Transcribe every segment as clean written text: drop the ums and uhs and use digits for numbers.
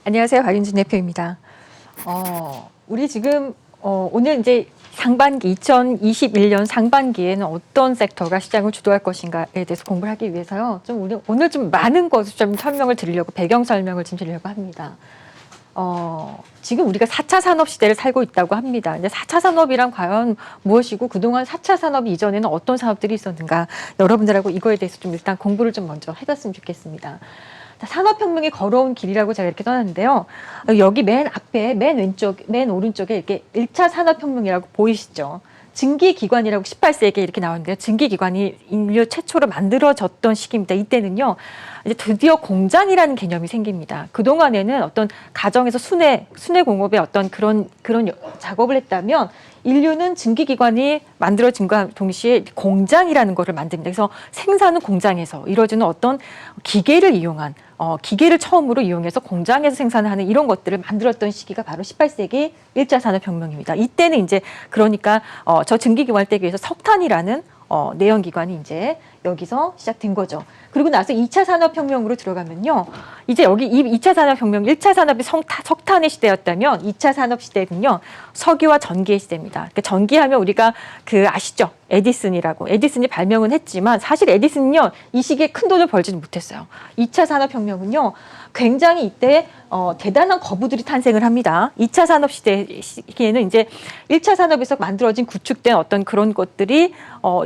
안녕하세요. 박윤진 대표입니다. 우리 지금 오늘 이제 상반기 2021년 상반기에는 어떤 섹터가 시장을 주도할 것인가에 대해서 공부를 하기 위해서요. 오늘 좀 많은 것을 좀 설명을 드리려고 배경 설명을 좀 드리려고 합니다. 지금 우리가 4차 산업 시대를 살고 있다고 합니다. 이제 4차 산업이란 과연 무엇이고 그동안 4차 산업 이전에는 어떤 산업들이 있었는가 여러분들하고 이거에 대해서 좀 일단 공부를 좀 먼저 해봤으면 좋겠습니다. 산업혁명이 걸어온 길이라고 제가 이렇게 떠났는데요. 여기 맨 앞에, 맨 왼쪽, 맨 오른쪽에 이렇게 1차 산업혁명이라고 보이시죠? 증기기관이라고 18세기에 이렇게 나오는데요. 증기기관이 인류 최초로 만들어졌던 시기입니다. 이때는요, 이제 드디어 공장이라는 개념이 생깁니다. 그동안에는 어떤 가정에서 순회 공업의 어떤 그런 작업을 했다면 인류는 증기기관이 만들어진과 동시에 공장이라는 것을 만듭니다. 그래서 생산은 공장에서 이루어지는 어떤 기계를 이용한 기계를 처음으로 이용해서 공장에서 생산을 하는 이런 것들을 만들었던 시기가 바로 18세기 1차 산업혁명입니다. 이때는 이제 그러니까 저 증기기관을 떼기 위해서 석탄이라는 내연기관이 이제 여기서 시작된 거죠. 그리고 나서 2차 산업혁명으로 들어가면요. 이제 여기 이 2차 산업혁명, 1차 산업이 석탄의 시대였다면 2차 산업시대는요. 석유와 전기의 시대입니다. 그러니까 전기하면 우리가 아시죠? 에디슨이 발명은 했지만 사실 에디슨은요. 이 시기에 큰 돈을 벌지는 못했어요. 2차 산업혁명은요. 굉장히 이때 대단한 거부들이 탄생을 합니다. 2차 산업 시대에는 이제 1차 산업에서 만들어진 구축된 어떤 그런 것들이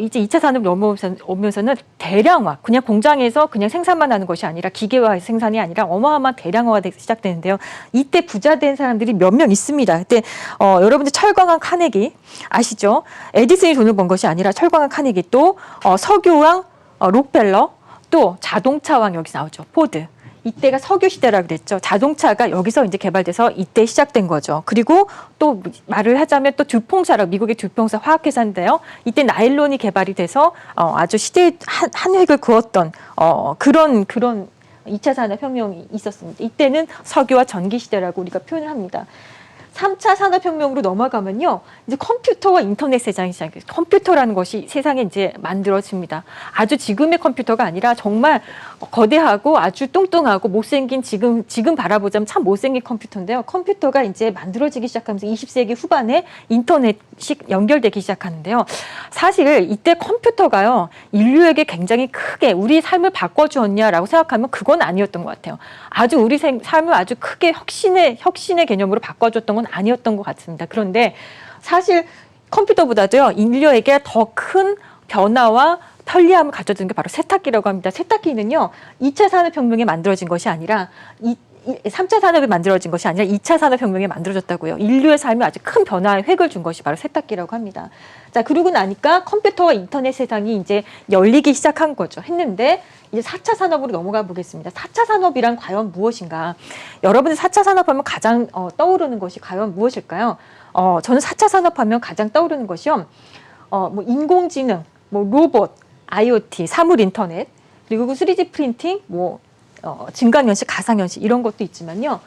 이제 2차 산업이 넘어오면서는 대량화, 그냥 공장에서 그냥 생산만 하는 것이 아니라 기계화 생산이 아니라 어마어마한 대량화가 시작되는데요. 이때 부자 된 사람들이 몇 명 있습니다. 그때 여러분들 철광왕 카네기 아시죠? 에디슨이 돈을 번 것이 아니라 철광왕 카네기 또 석유왕 록펠러 또 자동차왕 여기서 나오죠. 포드. 이때가 석유 시대라고 그랬죠. 자동차가 여기서 이제 개발돼서 이때 시작된 거죠. 그리고 또 말을 하자면 또 듀퐁사라고 미국의 듀퐁사 화학회사인데요. 이때 나일론이 개발이 돼서 아주 시대의 한 획을 그었던 그런 2차 산업혁명이 있었습니다. 이때는 석유와 전기 시대라고 우리가 표현을 합니다. 3차 산업혁명으로 넘어가면요. 이제 컴퓨터와 인터넷 세상이 시작해요. 컴퓨터라는 것이 세상에 이제 만들어집니다. 아주 지금의 컴퓨터가 아니라 정말 거대하고 아주 뚱뚱하고 못생긴 지금 바라보자면 참 못생긴 컴퓨터인데요. 컴퓨터가 이제 만들어지기 시작하면서 20세기 후반에 인터넷이 연결되기 시작하는데요. 사실 이때 컴퓨터가요. 인류에게 굉장히 크게 우리 삶을 바꿔주었냐라고 생각하면 그건 아니었던 것 같아요. 아주 우리 삶을 아주 크게 혁신의 개념으로 바꿔줬던 건 아니었던 것 같습니다. 그런데 사실 컴퓨터보다도요. 인류에게 더 큰 변화와 편리함을 가져준 게 바로 세탁기라고 합니다. 세탁기는요. 2차 산업혁명에 만들어진 것이 아니라 3차 산업이 만들어진 것이 아니라 2차 산업혁명에 만들어졌다고요. 인류의 삶에 아주 큰 변화의 획을 준 것이 바로 세탁기라고 합니다. 자, 그러고 나니까 컴퓨터와 인터넷 세상이 이제 열리기 시작한 거죠. 했는데 이제 4차 산업으로 넘어가 보겠습니다. 4차 산업이란 과연 무엇인가? 여러분들 4차 산업하면 가장 떠오르는 것이 과연 무엇일까요? 저는 4차 산업하면 가장 떠오르는 것이요. 뭐 인공지능, 뭐 로봇, IoT, 사물 인터넷, 그리고 3D 프린팅, 증강현실, 가상현실 이런 것도 있지만요.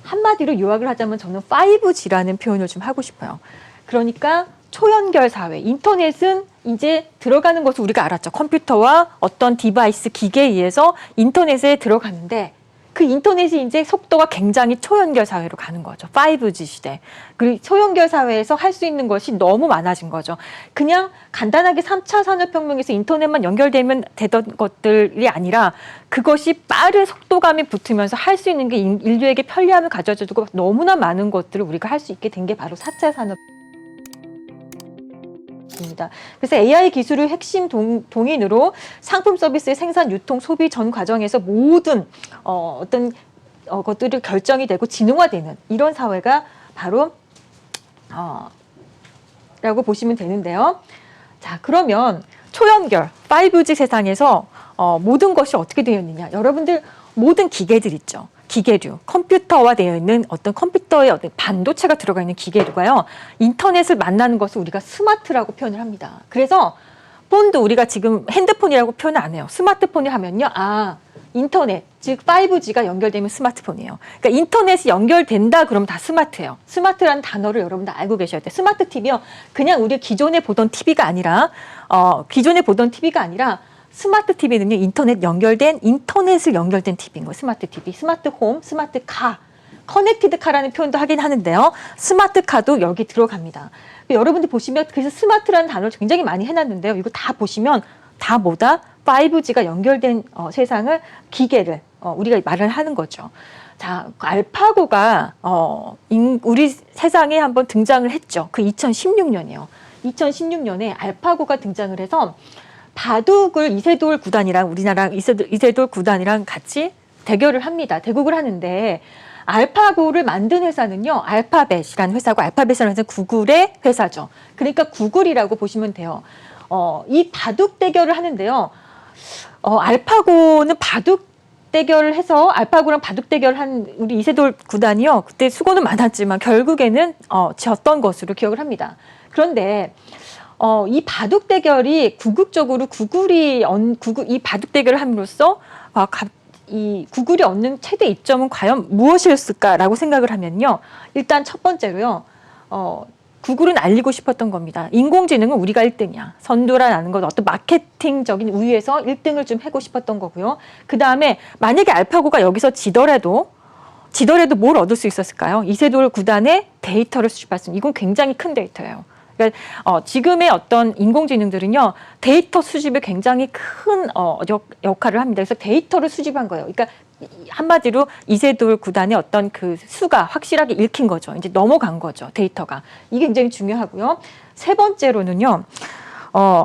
한마디로 요약을 하자면 저는 5G라는 표현을 좀 하고 싶어요. 그러니까 초연결 사회, 인터넷은 이제 들어가는 것을 우리가 알았죠. 컴퓨터와 어떤 디바이스, 기계에 의해서 인터넷에 들어가는데 그 인터넷이 이제 속도가 굉장히 초연결 사회로 가는 거죠. 5G 시대. 그리고 초연결 사회에서 할 수 있는 것이 너무 많아진 거죠. 그냥 간단하게 3차 산업혁명에서 인터넷만 연결되면 되던 것들이 아니라 그것이 빠른 속도감이 붙으면서 할 수 있는 게 인류에게 편리함을 가져주고 너무나 많은 것들을 우리가 할 수 있게 된 게 바로 4차 산업. 그래서 AI 기술을 핵심 동인으로 상품 서비스의 생산, 유통, 소비 전 과정에서 모든 어떤 것들이 결정이 되고 진흥화되는 이런 사회가 바로 라고 보시면 되는데요. 자, 그러면 초연결 5G 세상에서 모든 것이 어떻게 되어 있느냐? 여러분들 모든 기계들 있죠. 기계류, 컴퓨터화 되어 있는 어떤 컴퓨터의 어떤 반도체가 들어가 있는 기계류가요. 인터넷을 만나는 것을 우리가 스마트라고 표현을 합니다. 그래서 폰도 우리가 지금 핸드폰이라고 표현 안 해요. 스마트폰을 하면요. 인터넷, 즉 5G가 연결되면 스마트폰이에요. 그러니까 인터넷이 연결된다 그러면 다 스마트예요. 스마트라는 단어를 여러분 다 알고 계셔야 돼요. 스마트 TV요. 그냥 우리 기존에 보던 TV가 아니라 스마트 TV는요, 인터넷을 연결된 TV인 거예요. 스마트 TV, 스마트 홈, 스마트 카, 커넥티드 카라는 표현도 하긴 하는데요. 스마트 카도 여기 들어갑니다. 여러분들 보시면 그래서 스마트라는 단어를 굉장히 많이 해놨는데요. 이거 다 보시면 다 뭐다? 5G가 연결된 세상을 기계를 우리가 말을 하는 거죠. 자, 알파고가 우리 세상에 한번 등장을 했죠. 그 2016년이에요. 2016년에 알파고가 등장을 해서 바둑을 이세돌 구단이랑 우리나라 이세돌 구단이랑 같이 대결을 합니다. 대국을 하는데 알파고를 만든 회사는요, 알파벳이라는 회사고, 알파벳이라는 회사는 구글의 회사죠. 그러니까 구글이라고 보시면 돼요. 이 바둑 대결을 하는데요. 알파고는 바둑 대결을 해서 알파고랑 바둑 대결을 한 우리 이세돌 구단이요. 그때 수고는 많았지만 결국에는 졌던 것으로 기억을 합니다. 그런데 이 바둑 대결이 궁극적으로 이 바둑 대결을 함으로써 이 구글이 얻는 최대 이점은 과연 무엇이었을까라고 생각을 하면요. 일단 첫 번째로요. 구글은 알리고 싶었던 겁니다. 인공지능은 우리가 1등이야. 선두라는 건 어떤 마케팅적인 우위에서 1등을 좀 하고 싶었던 거고요. 그 다음에 만약에 알파고가 여기서 지더라도 뭘 얻을 수 있었을까요? 이세돌 구단의 데이터를 수집할 수 있는, 이건 굉장히 큰 데이터예요. 그러니까 지금의 어떤 인공지능들은요, 데이터 수집에 굉장히 큰 역할을 합니다. 그래서 데이터를 수집한 거예요. 그러니까 한마디로 이세돌 구단의 어떤 그 수가 확실하게 읽힌 거죠. 이제 넘어간 거죠. 데이터가. 이게 굉장히 중요하고요. 세 번째로는요,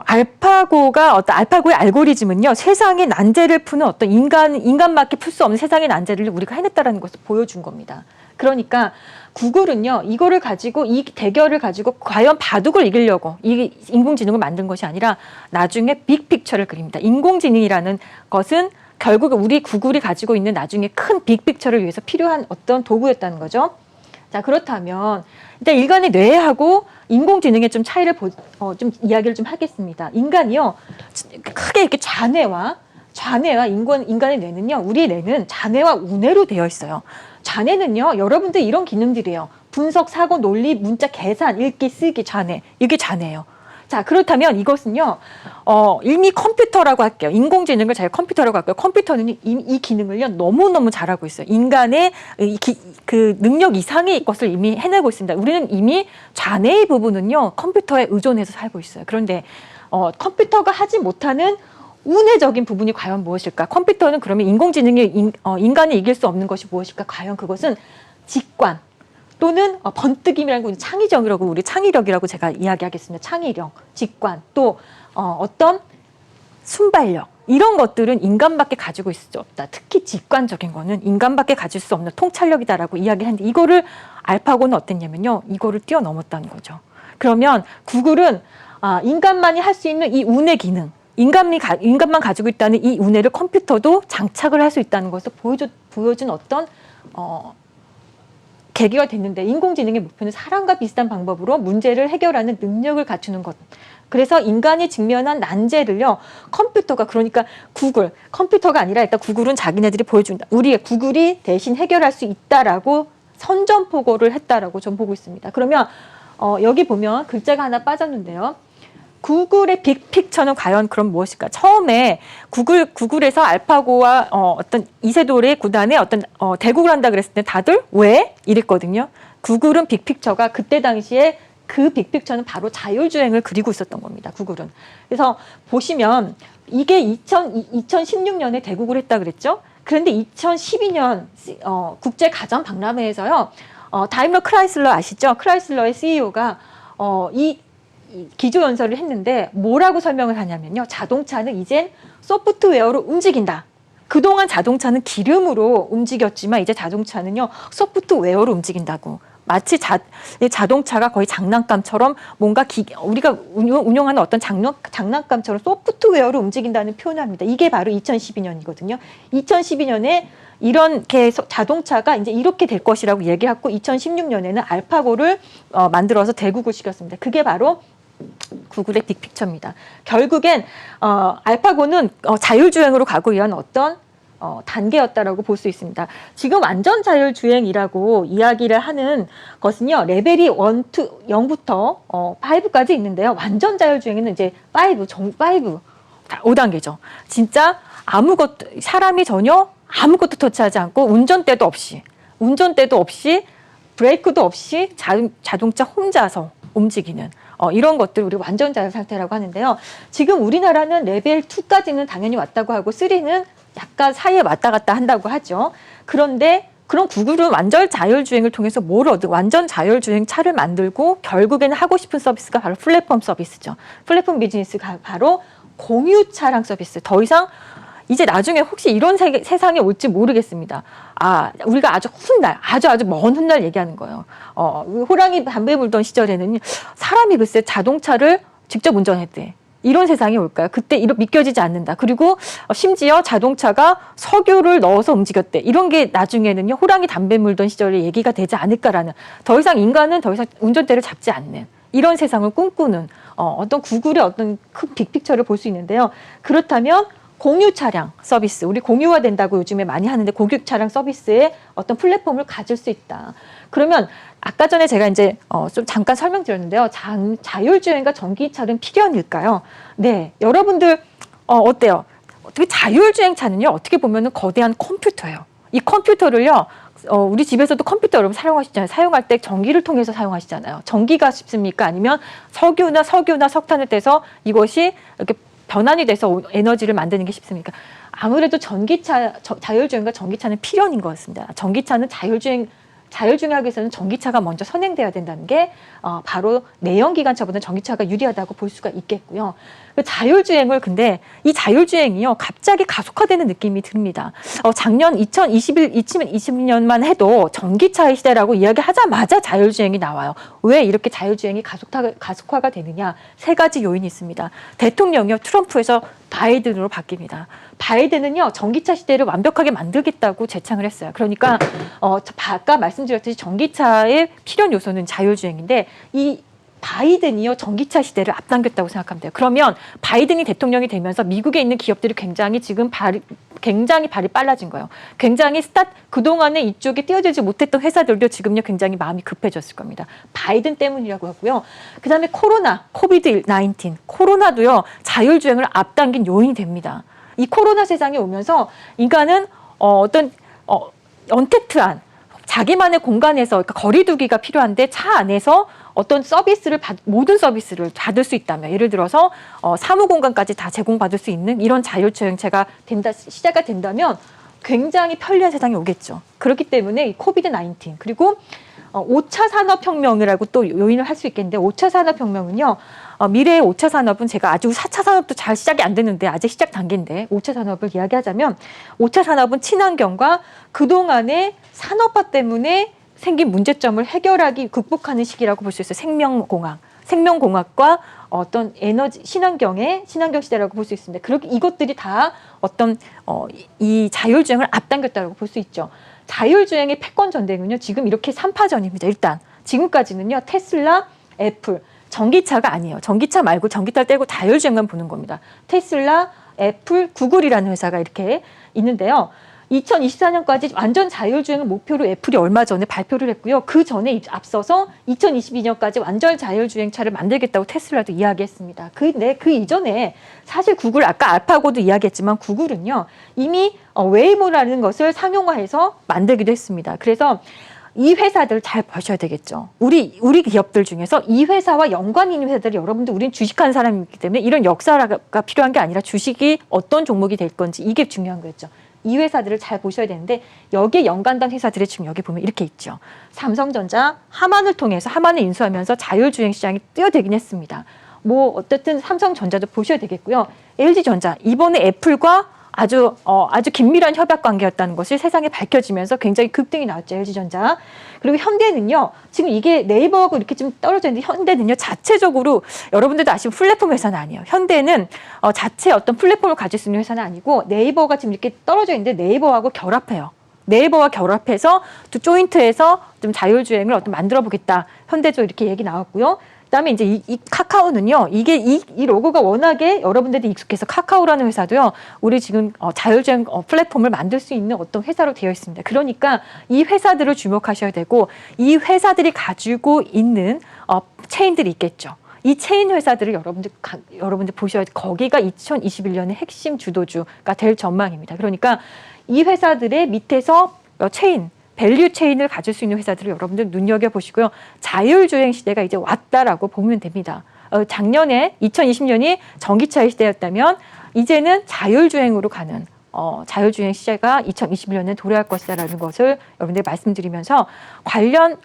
알파고의 알고리즘은요, 세상의 난제를 푸는 어떤 인간밖에 풀 수 없는 세상의 난제를 우리가 해냈다라는 것을 보여준 겁니다. 그러니까 구글은요, 이거를 가지고, 이 대결을 가지고 과연 바둑을 이기려고 이 인공지능을 만든 것이 아니라 나중에 빅픽처를 그립니다. 인공지능이라는 것은 결국에 우리 구글이 가지고 있는 나중에 큰 빅픽처를 위해서 필요한 어떤 도구였다는 거죠. 자, 그렇다면 일단 인간의 뇌하고 인공지능의 좀 차이를 좀 이야기를 좀 하겠습니다. 인간이요, 크게 이렇게 좌뇌와 인간의 뇌는요, 우리 뇌는 좌뇌와 우뇌로 되어 있어요. 좌뇌는요, 여러분들 이런 기능들이에요. 분석, 사고, 논리, 문자, 계산, 읽기, 쓰기, 좌뇌. 이게 좌뇌예요. 자, 그렇다면 이것은요, 이미 컴퓨터라고 할게요. 인공지능을 제가 컴퓨터라고 할게요. 컴퓨터는 이 기능을요, 너무너무 잘하고 있어요. 인간의 그 능력 이상의 것을 이미 해내고 있습니다. 우리는 이미 좌뇌의 부분은요, 컴퓨터에 의존해서 살고 있어요. 그런데, 컴퓨터가 하지 못하는 우뇌적인 부분이 과연 무엇일까? 컴퓨터는 그러면 인공지능이 인간이 이길 수 없는 것이 무엇일까? 과연 그것은 직관 또는 번뜩임이라는 창의력이라고, 우리 창의력이라고 제가 이야기하겠습니다. 창의력, 직관, 또 어떤 순발력, 이런 것들은 인간밖에 가지고 있을 수 없다. 특히 직관적인 거는 인간밖에 가질 수 없는 통찰력이다라고 이야기하는데, 이거를 알파고는 어땠냐면요, 이거를 뛰어넘었다는 거죠. 그러면 구글은 인간만이 할 수 있는 이 우뇌 기능, 인간만 가지고 있다는 이 우뇌를 컴퓨터도 장착을 할 수 있다는 것을 보여준 어떤 계기가 됐는데, 인공지능의 목표는 사람과 비슷한 방법으로 문제를 해결하는 능력을 갖추는 것. 그래서 인간이 직면한 난제를요, 그러니까 컴퓨터가 아니라 일단 구글은 자기네들이 보여준다. 우리의 구글이 대신 해결할 수 있다라고 선전포고를 했다라고 전 보고 있습니다. 그러면 여기 보면 글자가 하나 빠졌는데요. 구글의 빅픽처는 과연 그럼 무엇일까? 처음에 구글에서 알파고와 어떤 이세돌의 구단에 어떤 대국을 한다 그랬을 때 다들 왜? 이랬거든요. 구글은 빅픽처가 그때 당시에 그 빅픽처는 바로 자율주행을 그리고 있었던 겁니다. 구글은. 그래서 보시면 이게 2016년에 대국을 했다 그랬죠. 그런데 2012년 국제가전박람회에서요. 다임러 크라이슬러 아시죠? 크라이슬러의 CEO가 이 기조연설을 했는데 뭐라고 설명을 하냐면요. 자동차는 이젠 소프트웨어로 움직인다. 그동안 자동차는 기름으로 움직였지만 이제 자동차는요, 소프트웨어로 움직인다고. 마치 자동차가 거의 장난감처럼 뭔가 우리가 운영하는 어떤 장난감처럼 소프트웨어로 움직인다는 표현을 합니다. 이게 바로 2012년이거든요. 2012년에 이런 자동차가 이제 이렇게 될 것이라고 얘기하고 2016년에는 알파고를 만들어서 대국을 시켰습니다. 그게 바로 구글의 빅픽처입니다. 결국엔 알파고는 자율주행으로 가고 있는 어떤 단계였다라고 볼 수 있습니다. 지금 완전 자율주행이라고 이야기를 하는 것은요, 레벨이 0부터 5까지 있는데요. 완전 자율주행에는 이제 5 5단계죠. 진짜 아무것도 사람이 전혀 아무것도 터치하지 않고 운전대도 없이 브레이크도 없이 자동차 혼자서 움직이는 이런 것들 우리 완전 자율 상태라고 하는데요. 지금 우리나라는 레벨 2까지는 당연히 왔다고 하고 3는 약간 사이에 왔다 갔다 한다고 하죠. 그런데 그럼 구글은 완전 자율주행을 통해서 완전 자율주행 차를 만들고 결국에는 하고 싶은 서비스가 바로 플랫폼 서비스죠. 플랫폼 비즈니스가 바로 공유 차량 서비스. 더 이상 이제 나중에 혹시 이런 세상에 올지 모르겠습니다. 우리가 아주 훗날, 아주 먼 훗날 얘기하는 거예요. 호랑이 담배 물던 시절에는 사람이 글쎄 자동차를 직접 운전했대. 이런 세상이 올까요? 그때 믿겨지지 않는다. 그리고 심지어 자동차가 석유를 넣어서 움직였대. 이런 게 나중에는요, 호랑이 담배 물던 시절에 얘기가 되지 않을까라는, 더 이상 인간은 더 이상 운전대를 잡지 않는 이런 세상을 꿈꾸는 어떤 구글의 어떤 큰 빅픽처를 볼 수 있는데요. 그렇다면 공유 차량 서비스, 우리 공유화 된다고 요즘에 많이 하는데 공유 차량 서비스에 어떤 플랫폼을 가질 수 있다. 그러면 아까 전에 제가 이제 좀 잠깐 설명드렸는데요. 자율주행과 전기차는 필연일까요? 네, 여러분들 어때요? 어떻게 자율주행차는요, 어떻게 보면은 거대한 컴퓨터예요. 이 컴퓨터를요, 우리 집에서도 컴퓨터 여러분 사용하시잖아요. 사용할 때 전기를 통해서 사용하시잖아요. 전기가 쉽습니까? 아니면 석유나 석탄을 떼서 이것이 이렇게 변환이 돼서 에너지를 만드는 게 쉽습니까? 아무래도 자율주행과 전기차는 필연인 것 같습니다. 전기차는 자율주행하기 위해서는 전기차가 먼저 선행돼야 된다는 게 바로 내연기관차보다는 전기차가 유리하다고 볼 수가 있겠고요. 근데 이 자율주행이요, 갑자기 가속화되는 느낌이 듭니다. 작년 2020년만 해도 전기차의 시대라고 이야기하자마자 자율주행이 나와요. 왜 이렇게 자율주행이 가속화가 되느냐? 3가지 요인이 있습니다. 대통령이요, 트럼프에서 바이든으로 바뀝니다. 바이든은요, 전기차 시대를 완벽하게 만들겠다고 제창을 했어요. 그러니까 아까 말씀드렸듯이 전기차의 필연 요소는 자율주행인데 이 바이든이요, 전기차 시대를 앞당겼다고 생각하면 돼요. 그러면 바이든이 대통령이 되면서 미국에 있는 기업들이 굉장히 발이 빨라진 거예요. 그동안에 이쪽에 뛰어들지 못했던 회사들도 지금요, 굉장히 마음이 급해졌을 겁니다. 바이든 때문이라고 하고요. 그 다음에 코비드-19, 코로나도요, 자율주행을 앞당긴 요인이 됩니다. 이 코로나 세상에 오면서 인간은 언택트한 자기만의 공간에서, 그러니까 거리두기가 필요한데 차 안에서 어떤 모든 서비스를 받을 수 있다면, 예를 들어서 사무 공간까지 다 제공받을 수 있는 이런 자율주행차가 시대가 된다면 굉장히 편리한 세상이 오겠죠. 그렇기 때문에 이 코비드-19 그리고 5차 산업혁명이라고 또 요인을 할 수 있겠는데, 5차 산업혁명은요, 미래의 5차 산업은 제가 아직 4차 산업도 잘 시작이 안 됐는데 아직 시작 단계인데 5차 산업을 이야기하자면 5차 산업은 친환경과 그동안의 산업화 때문에 생긴 문제점을 극복하는 시기라고 볼 수 있어요. 생명공학과 어떤 신환경 시대라고 볼 수 있습니다. 그렇게 이것들이 다 이 자율주행을 앞당겼다고 볼 수 있죠. 자율주행의 패권 전쟁은요, 지금 이렇게 3파전입니다. 일단 지금까지는요, 테슬라, 애플, 전기차가 아니에요. 전기차 말고 전기차를 떼고 자율주행만 보는 겁니다. 테슬라, 애플, 구글이라는 회사가 이렇게 있는데요. 2024년까지 완전 자율주행을 목표로 애플이 얼마 전에 발표를 했고요. 그 전에 앞서서 2022년까지 완전 자율주행차를 만들겠다고 테슬라도 이야기했습니다. 그 이전에 사실 구글, 아까 알파고도 이야기했지만 구글은요, 이미 웨이모라는 것을 상용화해서 만들기도 했습니다. 그래서 이 회사들 잘 보셔야 되겠죠. 우리 기업들 중에서 이 회사와 연관 있는 회사들이, 여러분들 우린 주식하는 사람이기 때문에 이런 역사가 필요한 게 아니라 주식이 어떤 종목이 될 건지 이게 중요한 거였죠. 이 회사들을 잘 보셔야 되는데 여기에 연관된 회사들의 지금 여기 보면 이렇게 있죠. 삼성전자 하만을 통해서 하만을 인수하면서 자율주행 시장이 뛰어들긴 했습니다. 어쨌든 삼성전자도 보셔야 되겠고요. LG전자 이번에 애플과 아주 긴밀한 협약 관계였다는 것이 세상에 밝혀지면서 굉장히 급등이 나왔죠. LG전자. 그리고 현대는요, 지금 이게 네이버하고 이렇게 좀 떨어져 있는데 현대는요, 자체적으로 여러분들도 아시는 플랫폼 회사는 아니에요. 현대는 자체 어떤 플랫폼을 가질 수 있는 회사는 아니고 네이버가 지금 이렇게 떨어져 있는데 네이버하고 결합해요. 네이버와 결합해서 두 조인트해서 좀 자율주행을 만들어 보겠다. 현대도 이렇게 얘기 나왔고요. 그다음에 이제 이 카카오는요, 이 로고가 워낙에 여러분들이 익숙해서 카카오라는 회사도요, 우리 지금 자율주행 플랫폼을 만들 수 있는 어떤 회사로 되어 있습니다. 그러니까 이 회사들을 주목하셔야 되고, 이 회사들이 가지고 있는 체인들이 있겠죠. 이 체인 회사들을 여러분들 보셔야 돼. 거기가 2021년의 핵심 주도주가 될 전망입니다. 그러니까 이 회사들의 밑에서 체인, 밸류 체인을 가질 수 있는 회사들을 여러분들 눈여겨보시고요. 자율주행 시대가 이제 왔다라고 보면 됩니다. 작년에 2020년이 전기차의 시대였다면 이제는 자율주행으로 가는 자율주행 시대가 2021년에 도래할 것이다라는 것을 여러분들 말씀드리면서 관련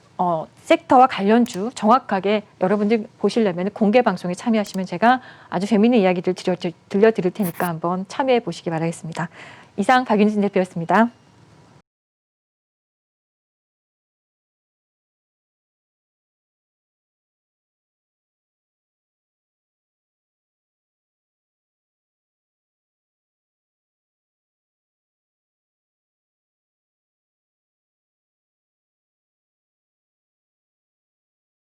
섹터와 관련주 정확하게 여러분들 보시려면 공개 방송에 참여하시면 제가 아주 재미있는 이야기들 들려드릴 테니까 한번 참여해 보시기 바라겠습니다. 이상 박윤진 대표였습니다.